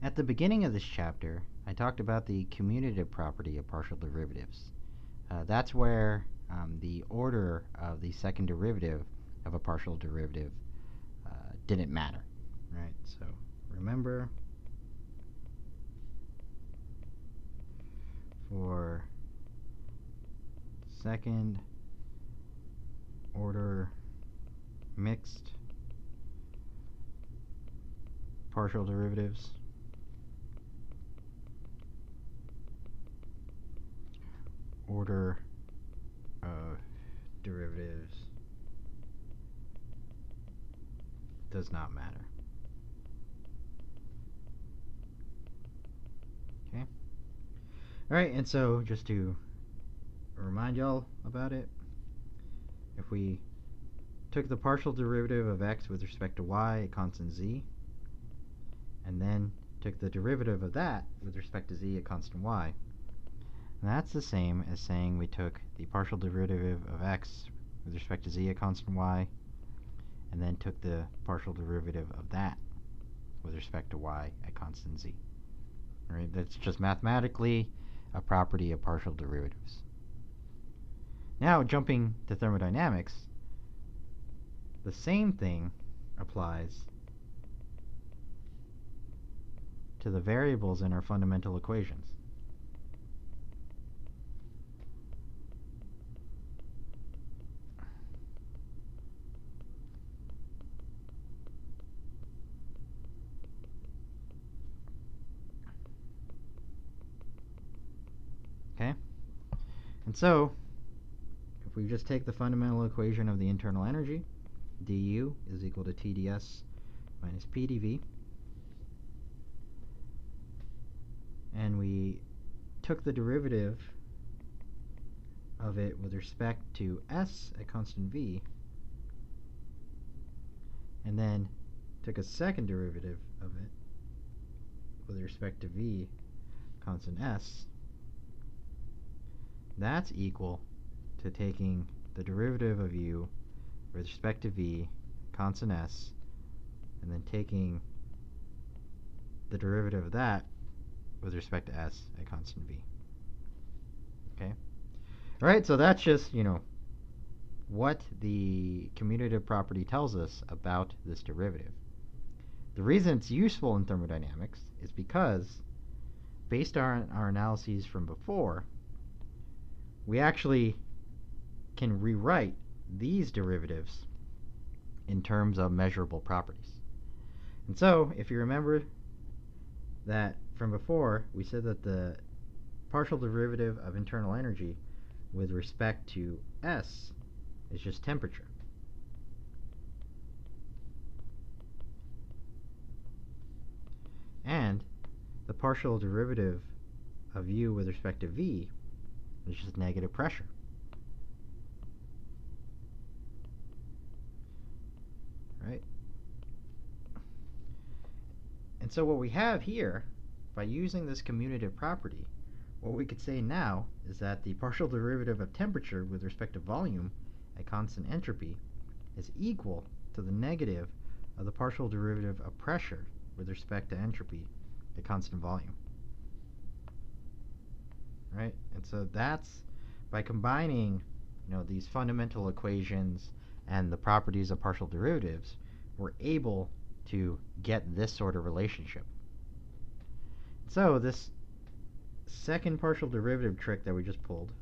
At the beginning of this chapter, I talked about the commutative property of partial derivatives. That's where the order of the second derivative of a partial derivative didn't matter, right? So remember, for second order mixed partial derivatives, order of derivatives does not matter. Okay? Alright, and so just to remind y'all about it, if we took the partial derivative of x with respect to y at constant z, and then took the derivative of that with respect to z at constant y, that's the same as saying we took the partial derivative of x with respect to z at constant y, and then took the partial derivative of that with respect to y at constant z. All right, that's just mathematically a property of partial derivatives. Now, jumping to thermodynamics, the same thing applies to the variables in our fundamental equations. Okay? And so, if we just take the fundamental equation of the internal energy, du is equal to TdS minus PdV, and we took the derivative of it with respect to S at constant V, and then took a second derivative of it with respect to V constant S, that's equal to taking the derivative of u with respect to V constant S, and then taking the derivative of that with respect to S at constant V. Okay? All right, so that's just, what the commutative property tells us about this derivative. The reason it's useful in thermodynamics is because, based on our analyses from before, we actually can rewrite these derivatives in terms of measurable properties. And so, if you remember that from before, we said that the partial derivative of internal energy with respect to S is just temperature. And the partial derivative of u with respect to V is just negative pressure. Right? And so what we have here, by using this commutative property, what we could say now is that the partial derivative of temperature with respect to volume at constant entropy is equal to the negative of the partial derivative of pressure with respect to entropy at constant volume. Right? And so that's, by combining these fundamental equations and the properties of partial derivatives, we're able to get this sort of relationship. So this second partial derivative trick that we just pulled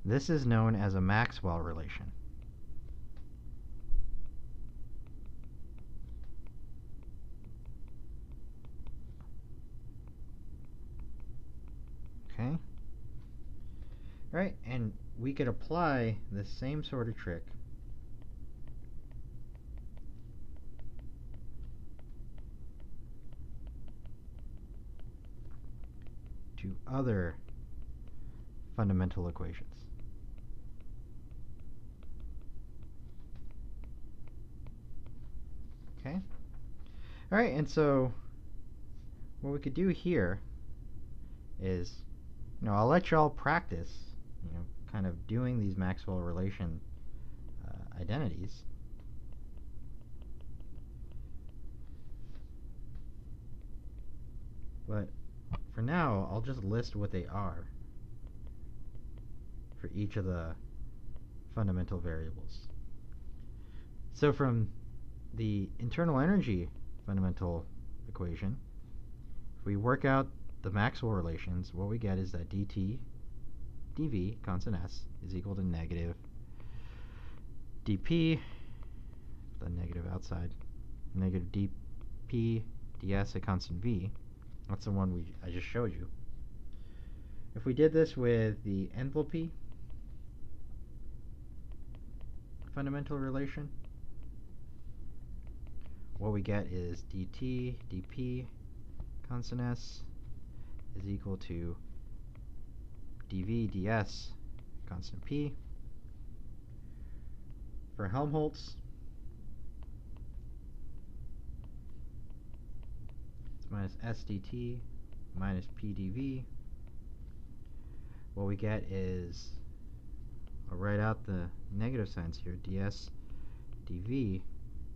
this is known as a Maxwell relation. Okay? Right? And we could apply the same sort of trick to other fundamental equations. Okay? All right, and so what we could do here is, I'll let y'all practice, kind of doing these Maxwell relation identities. But for now, I'll just list what they are for each of the fundamental variables. So from the internal energy fundamental equation, if we work out the Maxwell relations, what we get is that dt dv, constant s, is equal to negative dp, the negative outside, negative dp ds at constant v. That's the one I just showed you. If we did this with the enthalpy fundamental relation, what we get is dt dp constant s is equal to dv ds constant p. For Helmholtz, it's minus s dt minus p dv. What we get is, I'll write out the negative signs here, ds dv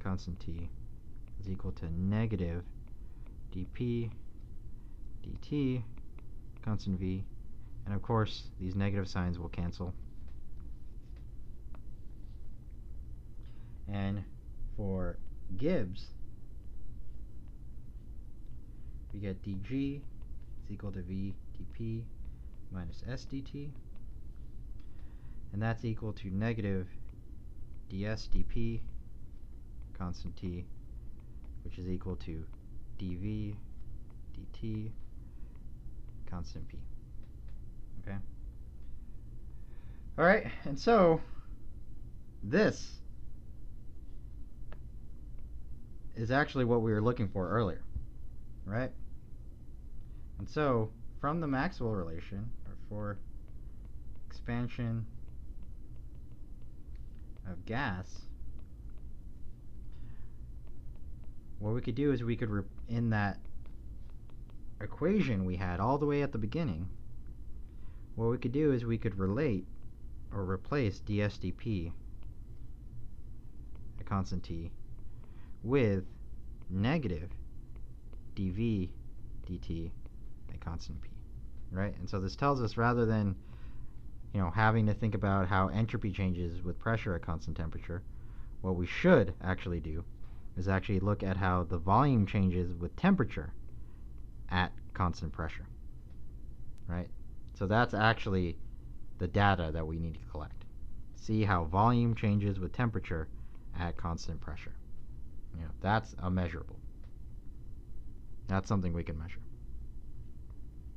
constant t is equal to negative dp dt constant v, and of course these negative signs will cancel. And for Gibbs, we get dg is equal to v dp minus s dt, and that's equal to negative ds dp constant t, which is equal to dv dt constant p. Okay? Alright, and so this is actually what we were looking for earlier, right? And so from the Maxwell relation, or for expansion of gas, what we could do is we could, in that equation we had all the way at the beginning, what we could do is we could relate or replace ds dp at constant t with negative dv dt at constant p, right? And so this tells us, rather than having to think about how entropy changes with pressure at constant temperature, what we should actually do is actually look at how the volume changes with temperature at constant pressure, right? So that's actually the data that we need to collect. See how volume changes with temperature at constant pressure. That's a measurable. That's something we can measure.